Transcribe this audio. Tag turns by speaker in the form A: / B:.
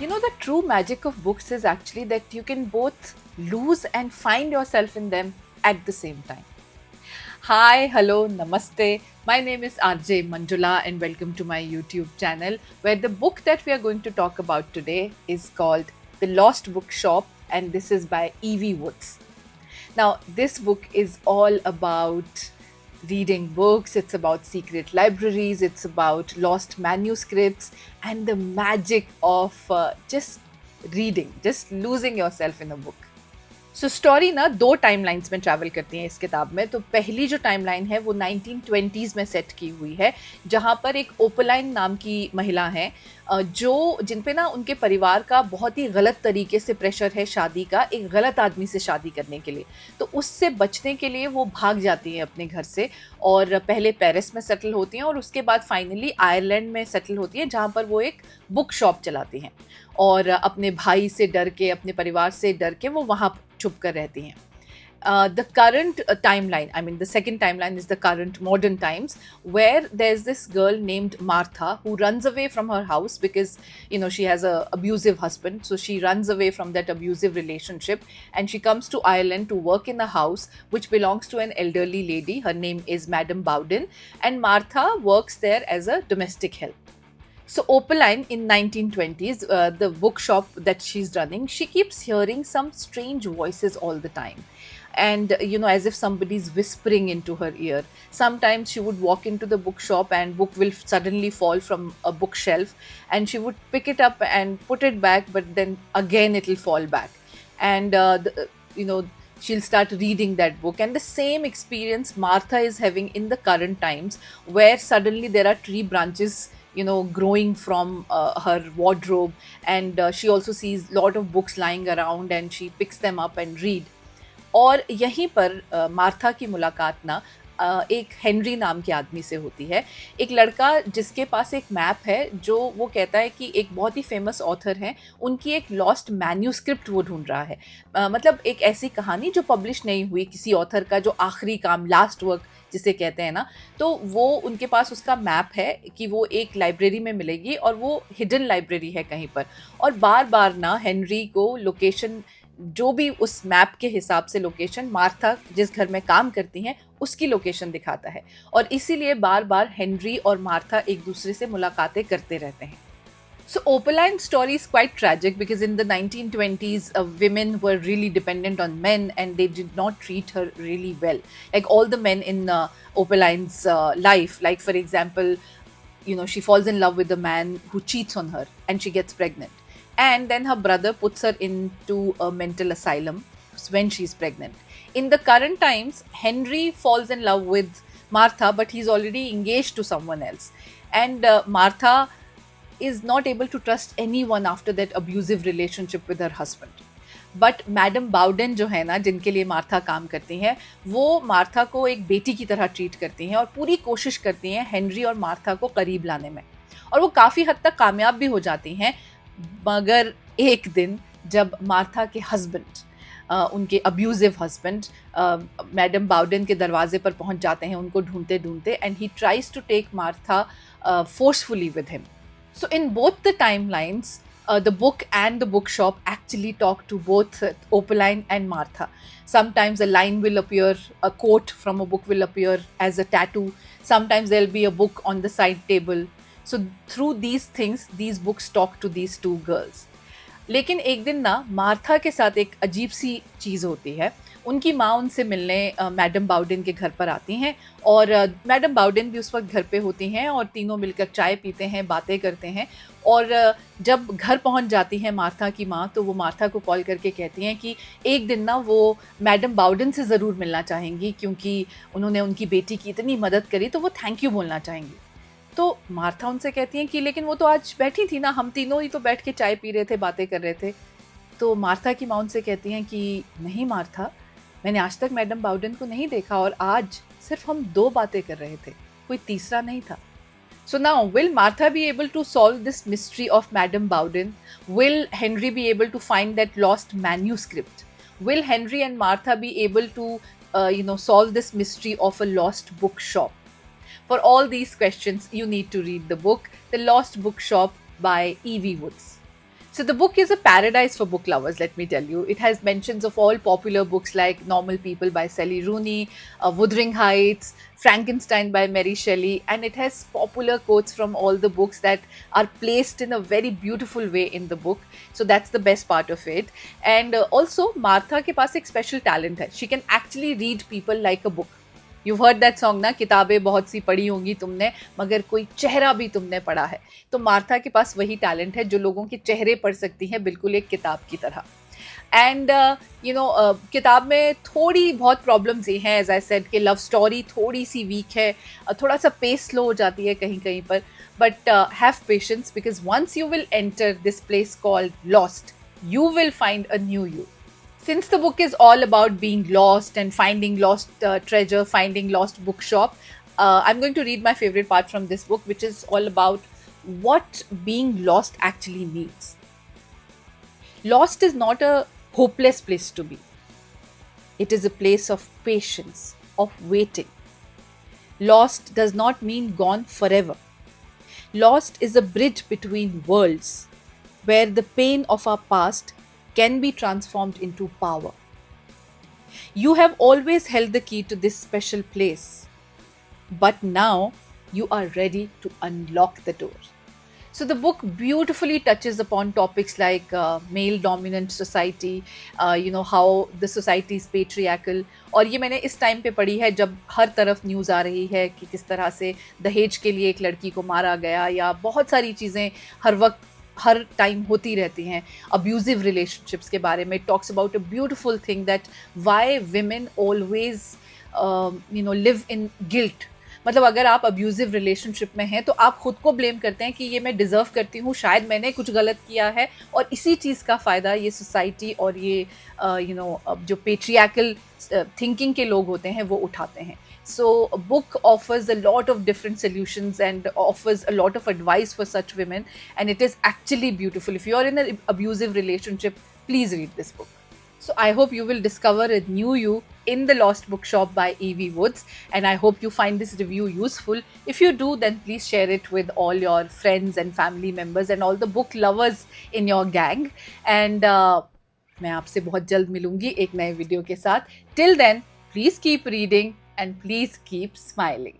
A: You know, the true magic of books is actually that you can both lose and find yourself in them at the same time. Hi, hello, namaste. My name is RJ Manjula, and welcome to my YouTube channel, where the book that we are going to talk about today is called The Lost Bookshop, and this is by Evie Woods. Now, this book is all about reading books, it's about secret libraries, it's about lost manuscripts, and the magic of just reading, just losing yourself in a book. So story ना दो timelines में travel करती है इस किताब में। तो पहली जो टाइमलाइन है वो 1920s में सेट की हुई है, जहाँ पर एक ओपलाइन नाम की महिला है, जो जिन पे ना उनके परिवार का बहुत ही गलत तरीके से प्रेशर है शादी का, एक गलत आदमी से शादी करने के लिए। तो उससे बचने के लिए वो भाग जाती हैं अपने घर से, और पहले पेरिस में सेटल होती हैं और उसके बाद फाइनली आयरलैंड में सेटल होती हैं, जहाँ पर वो एक बुक शॉप चलाती हैं। और अपने भाई से डर के, अपने परिवार से डर के वो वहाँ छुप कर रहती हैं। The current timeline, I mean, the second timeline is the current modern times, where there's this girl named Martha who runs away from her house because, you know, she has a abusive husband. So she runs away from that abusive relationship and she comes to Ireland to work in a house which belongs to an elderly lady. Her name is Madame Bowden, and Martha works there as a domestic help. So Opaline in 1920s, the bookshop that she's running, she keeps hearing some strange voices all the time. And you know, as if somebody's whispering into her ear. Sometimes she would walk into the bookshop and book will suddenly fall from a bookshelf, and she would pick it up and put it back, but then again it'll fall back. And you know, she'll start reading that book. And the same experience Martha is having in the current times, where suddenly there are tree branches, you know, growing from her wardrobe, and she also sees lot of books lying around and she picks them up and read. और यहीं पर Martha की मुलाकात ना एक Henry नाम के आदमी से होती है। एक लड़का जिसके पास एक मैप है, जो वो कहता है कि एक बहुत ही फेमस ऑथर हैं, उनकी एक लॉस्ट मैन्यूस्क्रिप्ट वो ढूंढ रहा है। मतलब एक ऐसी कहानी जो पब्लिश नहीं हुई, किसी ऑथर का जो आखिरी काम, लास्ट वर्क जिसे कहते हैं ना, तो वो उनके पास उसका मैप है कि वो एक लाइब्रेरी में मिलेगी, और वो हिडन लाइब्रेरी है कहीं पर। और बार बार ना हेनरी को लोकेशन, जो भी उस मैप के हिसाब से लोकेशन मार्था जिस घर में काम करती हैं उसकी लोकेशन दिखाता है, और इसीलिए बार बार हेनरी और मार्था एक दूसरे से मुलाकातें करते रहते हैं। So Opaline's story is quite tragic because in the 1920s, women were really dependent on men and they did not treat her really well. Like all the men in Opaline's life, like for example, you know, she falls in love with a man who cheats on her and she gets pregnant. And then her brother puts her into a mental asylum when she's pregnant. In the current times, Henry falls in love with Martha, but he's already engaged to someone else. And Martha is not able to trust anyone after that abusive relationship with her husband. But madam Bowden जो है ना, जिनके लिए Martha काम करती हैं, वो Martha को एक बेटी की तरह ट्रीट करती हैं और पूरी कोशिश करती हैं हेनरी और मार्था को करीब लाने में, और वो काफ़ी हद तक कामयाब भी हो जाती हैं। मगर एक दिन जब मार्था के हस्बैंड, उनके अब्यूजिव हस्बैंड, मैडम बाउडन के दरवाजे पर पहुंच जाते हैं उनको ढूंढते ढूंढते, and he tries to take Martha forcefully with him. So in both the timelines, the book and the bookshop actually talk to both Opaline and Martha. Sometimes a line will appear, a quote from a book will appear as a tattoo. Sometimes there'll be a book on the side table. So through these things, these books talk to these two girls. लेकिन एक दिन ना Martha के साथ एक अजीब सी चीज़ होती है। उनकी माँ उनसे मिलने मैडम बाउडन के घर पर आती हैं, और मैडम बाउडन भी उस वक्त घर पे होती हैं, और तीनों मिलकर चाय पीते हैं, बातें करते हैं। और जब घर पहुंच जाती हैं मार्था की माँ, तो वो मार्था को कॉल करके कहती हैं कि एक दिन ना वो मैडम बाउडन से ज़रूर मिलना चाहेंगी, क्योंकि उन्होंने उनकी बेटी की इतनी मदद करी, तो वो थैंक यू बोलना चाहेंगी। तो मार्था उनसे कहती हैं कि लेकिन वो तो आज बैठी थी ना, हम तीनों ही तो बैठ के चाय पी रहे थे, बातें कर रहे थे। तो मार्था की माँ उनसे कहती हैं कि नहीं मार्था, मैंने आज तक मैडम बाउडन को नहीं देखा, और आज सिर्फ हम दो बातें कर रहे थे, कोई तीसरा नहीं था. So now, will Martha be able to solve this mystery of Madame Bowden? Will Henry be able to find that lost manuscript? Will Henry and Martha be able to, solve this mystery of a lost bookshop? For all these questions, you need to read the book, The Lost Bookshop by Evie Woods. So the book is a paradise for book lovers, let me tell you. It has mentions of all popular books like Normal People by Sally Rooney, Wuthering Heights, Frankenstein by Mary Shelley, and it has popular quotes from all the books that are placed in a very beautiful way in the book. So that's the best part of it. And also, Martha के पास एक special talent है. She can actually read people like a book. You've heard that song ना, किताबें बहुत सी पढ़ी होंगी तुमने मगर कोई चेहरा भी तुमने पढ़ा है. तो मार्था के पास वही टैलेंट है जो लोगों के चेहरे पढ़ सकती हैं बिल्कुल एक किताब की तरह. एंड किताब में थोड़ी बहुत प्रॉब्लम्स ये हैं, एज आई सेड कि लव स्टोरी थोड़ी सी वीक है, थोड़ा सा पेस स्लो हो जाती है कहीं कहीं पर. But have patience because once you will enter this place called lost, you will find a new you. Since the book is all about being lost and finding lost treasure, finding lost bookshop, I'm going to read my favorite part from this book, which is all about what being lost actually means. Lost is not a hopeless place to be. It is a place of patience, of waiting. Lost does not mean gone forever. Lost is a bridge between worlds where the pain of our past can be transformed into power. You have always held the key to this special place, but now you are ready to unlock the door. So the book beautifully touches upon topics like male dominant society, how the society is patriarchal. और ये मैंने इस time पे पढ़ी है जब हर तरफ news आ रही है कि किस तरह से दहेज के लिए एक लड़की को मारा गया, या बहुत सारी चीज़ें हर वक्त हर टाइम होती रहती हैं. अब्यूजिव रिलेशनशिप्स के बारे में talks about a beautiful thing that why women always live in guilt. मतलब अगर आप अब्यूजिव रिलेशनशिप में हैं तो आप खुद को ब्लेम करते हैं कि ये मैं डिज़र्व करती हूँ, शायद मैंने कुछ गलत किया है, और इसी चीज़ का फ़ायदा ये सोसाइटी और ये जो पेट्रियाकल थिंकिंग के लोग होते हैं वो उठाते हैं. So a book offers a lot of different solutions and offers a lot of advice for such women, and it is actually beautiful. If you are in an abusive relationship, please read this book. So I hope you will discover a new you in The Lost Bookshop by E.V. Woods, and I hope you find this review useful. If you do, then please share it with all your friends and family members and all the book lovers in your gang. And मैं आपसे बहुत जल्द मिलूंगी एक नए video के साथ. Till then, please keep reading and please keep smiling.